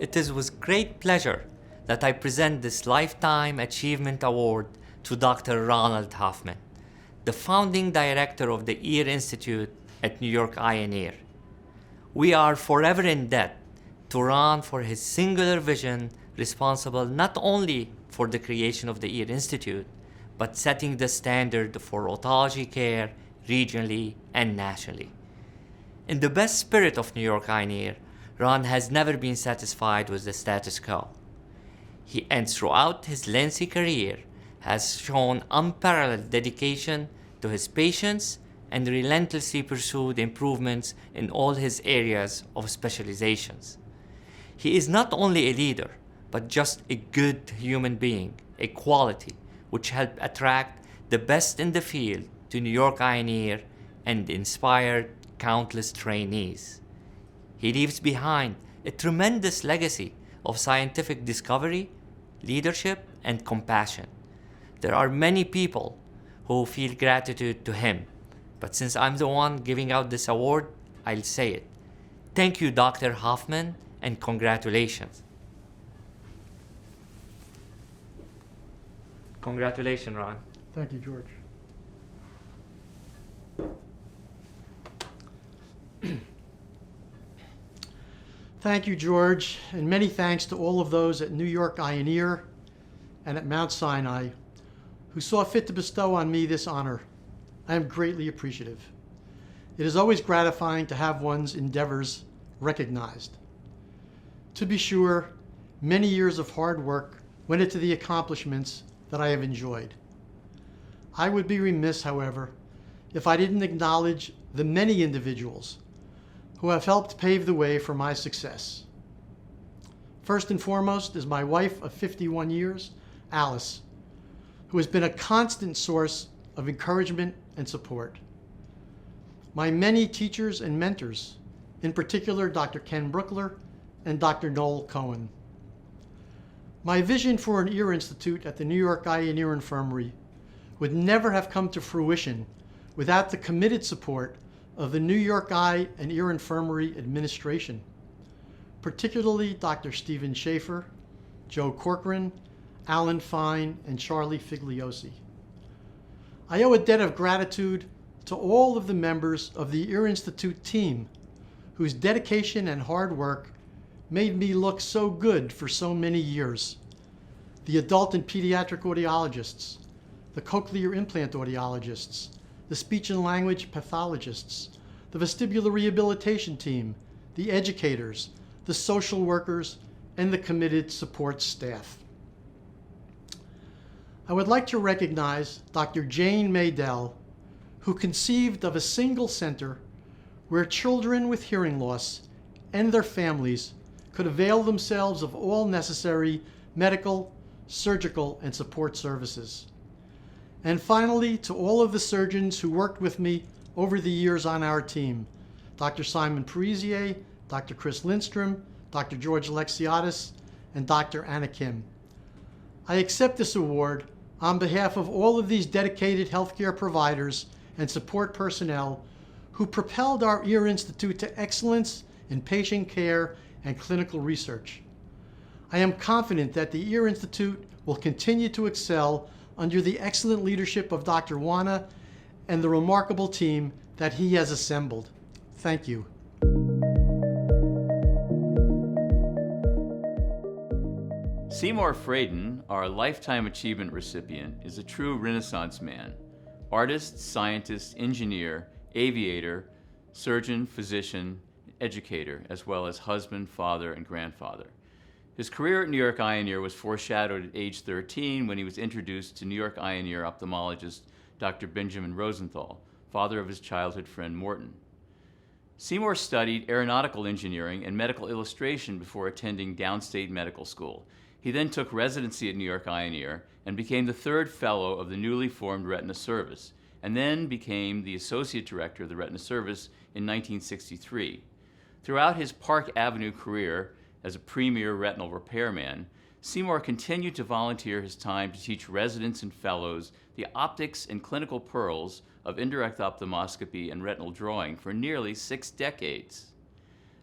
It is with great pleasure that I present this Lifetime Achievement Award to Dr. Ronald Hoffman, the founding director of the Ear Institute at New York Eye and Ear. We are forever in debt to Ron for his singular vision, responsible not only for the creation of the Ear Institute, but setting the standard for otology care regionally and nationally. In the best spirit of New York Eye and Ear, Ron has never been satisfied with the status quo. And throughout his lengthy career has shown unparalleled dedication to his patients and relentlessly pursued improvements in all his areas of specializations. He is not only a leader, but just a good human being, a quality which helped attract the best in the field to New York Eye and Ear and inspired countless trainees. He leaves behind a tremendous legacy of scientific discovery, leadership, and compassion. There are many people who feel gratitude to him, but since I'm the one giving out this award, I'll say it. Thank you, Dr. Hoffman, and congratulations. Congratulations, Ron. Thank you, George. Thank you, George, and many thanks to all of those at New York Eye and Ear and at Mount Sinai who saw fit to bestow on me this honor. I am greatly appreciative. It is always gratifying to have one's endeavors recognized. To be sure, many years of hard work went into the accomplishments that I have enjoyed. I would be remiss, however, if I didn't acknowledge the many individuals who have helped pave the way for my success. First and foremost is my wife of 51 years, Alice, who has been a constant source of encouragement and support. My many teachers and mentors, in particular Dr. Ken Brookler and Dr. Noel Cohen. My vision for an ear institute at the New York Eye and Ear Infirmary would never have come to fruition without the committed support of the New York Eye and Ear Infirmary administration, particularly Dr. Stephen Schaefer, Joe Corcoran, Alan Fine, and Charlie Figliosi. I owe a debt of gratitude to all of the members of the Ear Institute team whose dedication and hard work made me look so good for so many years. The adult and pediatric audiologists, the cochlear implant audiologists, the speech and language pathologists, the vestibular rehabilitation team, the educators, the social workers, and the committed support staff. I would like to recognize Dr. Jane Maydell, who conceived of a single center where children with hearing loss and their families could avail themselves of all necessary medical, surgical, and support services. And finally, to all of the surgeons who worked with me over the years on our team, Dr. Simon Parisier, Dr. Chris Lindstrom, Dr. George Alexiadis, and Dr. Anna Kim. I accept this award on behalf of all of these dedicated healthcare providers and support personnel who propelled our Ear Institute to excellence in patient care and clinical research. I am confident that the Ear Institute will continue to excel under the excellent leadership of Dr. Wana and the remarkable team that he has assembled. Thank you. Seymour Fradin, our Lifetime Achievement recipient, is a true Renaissance man. Artist, scientist, engineer, aviator, surgeon, physician, educator, as well as husband, father, and grandfather. His career at New York Eye and Ear was foreshadowed at age 13 when he was introduced to New York Eye and Ear ophthalmologist Dr. Benjamin Rosenthal, father of his childhood friend Morton. Seymour studied aeronautical engineering and medical illustration before attending downstate medical school. He then took residency at New York Eye and Ear and became the third fellow of the newly formed Retina Service, and then became the associate director of the Retina Service in 1963. Throughout his Park Avenue career as a premier retinal repairman, Seymour continued to volunteer his time to teach residents and fellows the optics and clinical pearls of indirect ophthalmoscopy and retinal drawing for nearly 6 decades.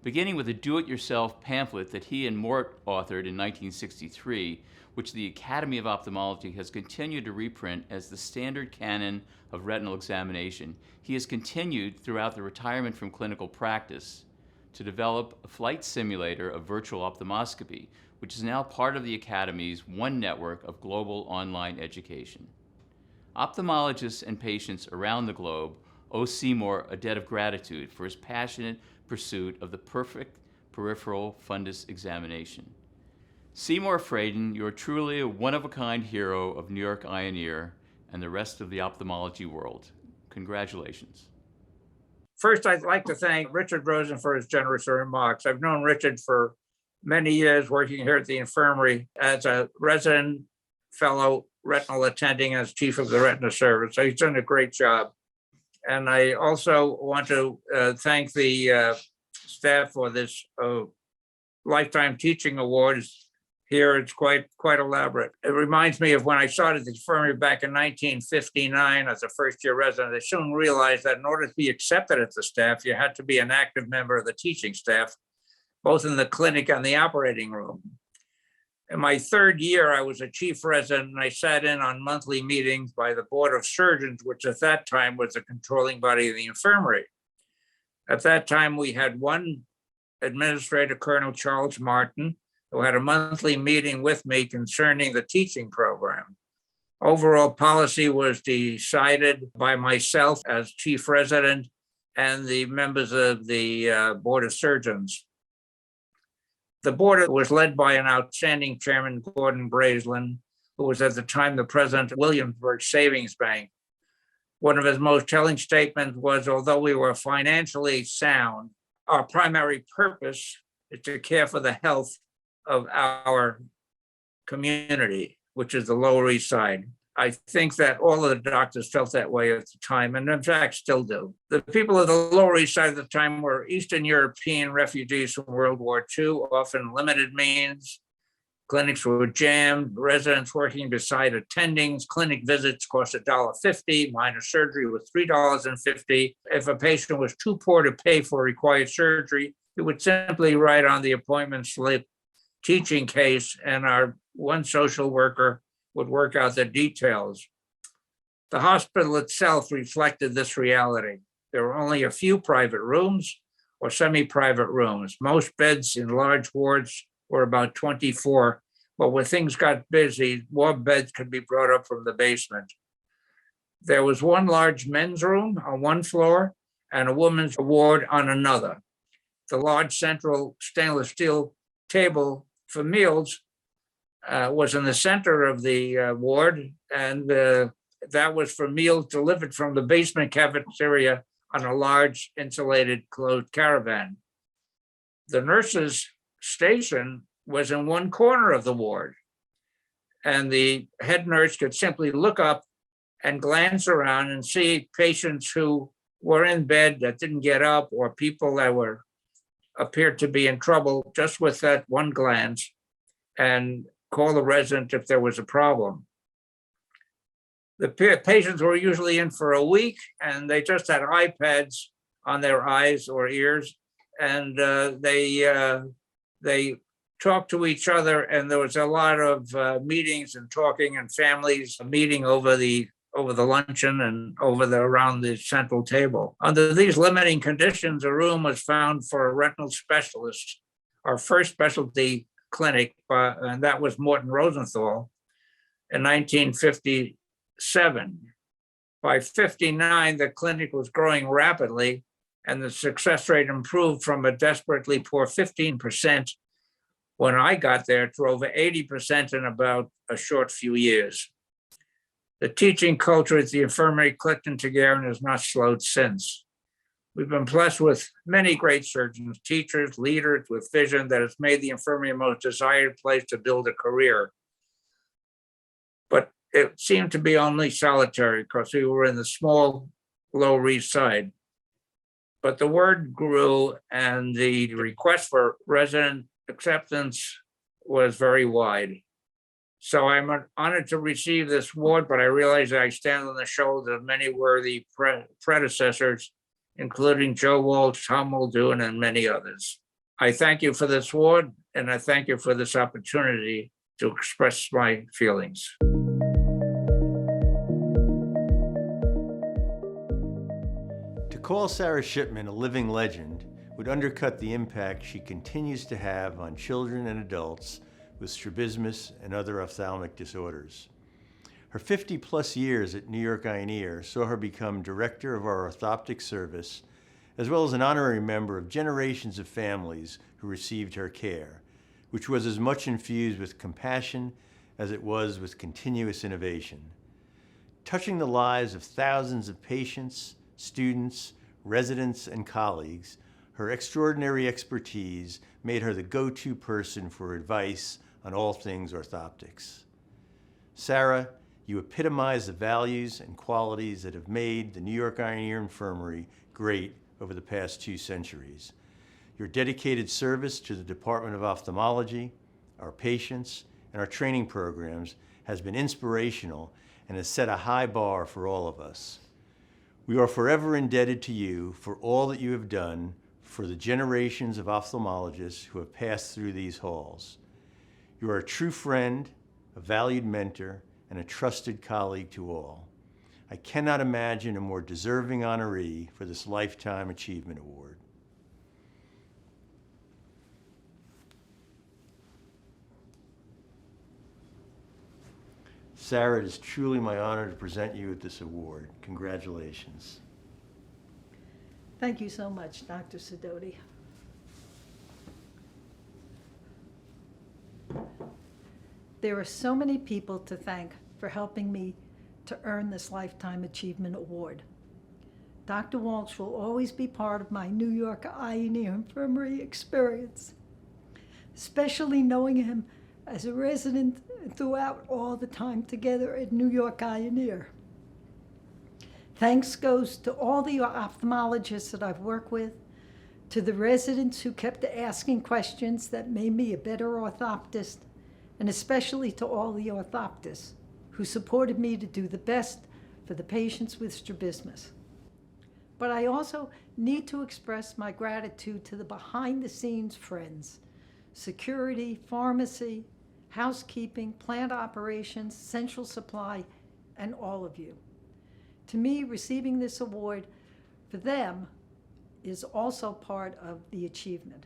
beginning with a do-it-yourself pamphlet that he and Mort authored in 1963, which the Academy of Ophthalmology has continued to reprint as the standard canon of retinal examination. He has continued throughout the retirement from clinical practice to develop a flight simulator of virtual ophthalmoscopy, which is now part of the Academy's one network of global online education. Ophthalmologists and patients around the globe owe Seymour a debt of gratitude for his passionate pursuit of the perfect peripheral fundus examination. Seymour Fradin, you're truly a one-of-a-kind hero of New York Eye and Ear and the rest of the ophthalmology world. Congratulations. First, I'd like to thank Richard Rosen for his generous remarks. I've known Richard for many years, working here at the Infirmary as a resident fellow retinal attending as chief of the retina service. So he's done a great job. And I also want to thank the staff for this Lifetime Teaching Award. Here, it's quite elaborate. It reminds me of when I started the Infirmary back in 1959 as a first-year resident. I soon realized that in order to be accepted as the staff, you had to be an active member of the teaching staff, both in the clinic and the operating room. In my third year, I was a chief resident, and I sat in on monthly meetings by the Board of Surgeons, which at that time was the controlling body of the Infirmary. At that time, we had one administrator, Colonel Charles Martin, who had a monthly meeting with me concerning the teaching program. Overall policy was decided by myself as chief resident and the members of the Board of Surgeons. The board was led by an outstanding chairman, Gordon Brazelin, who was at the time the president of Williamsburg Savings Bank. One of his most telling statements was, although we were financially sound, our primary purpose is to care for the health of our community, which is the Lower East Side. I think that all of the doctors felt that way at the time, and in fact still do. The people of the Lower East Side at the time were Eastern European refugees from World War II, often limited means. Clinics were jammed, residents working beside attendings. Clinic visits cost $1.50, minor surgery was $3.50. If a patient was too poor to pay for required surgery, he would simply write on the appointment slip, teaching case, and our one social worker would work out the details. The hospital itself reflected this reality. There were only a few private rooms or semi-private rooms. Most beds in large wards were about 24, but when things got busy, more beds could be brought up from the basement. There was one large men's room on one floor and a women's ward on another. The large central stainless steel table for meals was in the center of the ward, and that was for meals delivered from the basement cafeteria on a large insulated closed caravan. The nurse's station was in one corner of the ward, and the head nurse could simply look up and glance around and see patients who were in bed that didn't get up, or people that appeared to be in trouble just with that one glance, and call the resident if there was a problem. The patients were usually in for a week, and they just had iPads on their eyes or ears, and they talked to each other, and there was a lot of meetings and talking, and families meeting over the luncheon and around the central table. Under these limiting conditions, a room was found for a retinal specialist, our first specialty clinic, and that was Morton Rosenthal in 1957. By 59, the clinic was growing rapidly, and the success rate improved from a desperately poor 15% when I got there to over 80% in about a short few years. The teaching culture at the Infirmary clicked into gear and has not slowed since. We've been blessed with many great surgeons, teachers, leaders with vision that has made the Infirmary a most desired place to build a career. But it seemed to be only solitary because we were in the small Lower East Side. But the word grew, and the request for resident acceptance was very wide. So I'm honored to receive this award, but I realize that I stand on the shoulders of many worthy predecessors, including Joe Walsh, Tom Muldoon, and many others. I thank you for this award, and I thank you for this opportunity to express my feelings. To call Sara Shippman a living legend would undercut the impact she continues to have on children and adults with strabismus and other ophthalmic disorders. Her 50-plus years at New York Eye and Ear saw her become director of our orthoptic service, as well as an honorary member of generations of families who received her care, which was as much infused with compassion as it was with continuous innovation. Touching the lives of thousands of patients, students, residents, and colleagues, her extraordinary expertise made her the go-to person for advice on all things orthoptics. Sara, you epitomize the values and qualities that have made the New York Eye and Ear Infirmary great over the past 2 centuries. Your dedicated service to the Department of Ophthalmology, our patients, and our training programs has been inspirational and has set a high bar for all of us. We are forever indebted to you for all that you have done for the generations of ophthalmologists who have passed through these halls. You are a true friend, a valued mentor, and a trusted colleague to all. I cannot imagine a more deserving honoree for this Lifetime Achievement Award. Sara, it is truly my honor to present you with this award. Congratulations. Thank you so much, Dr. Sidoti. There are so many people to thank for helping me to earn this Lifetime Achievement Award. Dr. Walsh will always be part of my New York Eye and Ear Infirmary experience, especially knowing him as a resident throughout all the time together at New York Eye and Ear. Thanks goes to all the ophthalmologists that I've worked with, to the residents who kept asking questions that made me a better orthoptist, and especially to all the orthoptists who supported me to do the best for the patients with strabismus. But I also need to express my gratitude to the behind-the-scenes friends, security, pharmacy, housekeeping, plant operations, central supply, and all of you. To me, receiving this award for them is also part of the achievement.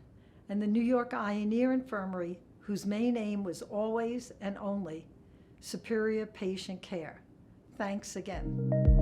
And the New York Eye and Ear Infirmary, whose main aim was always and only superior patient care. Thanks again.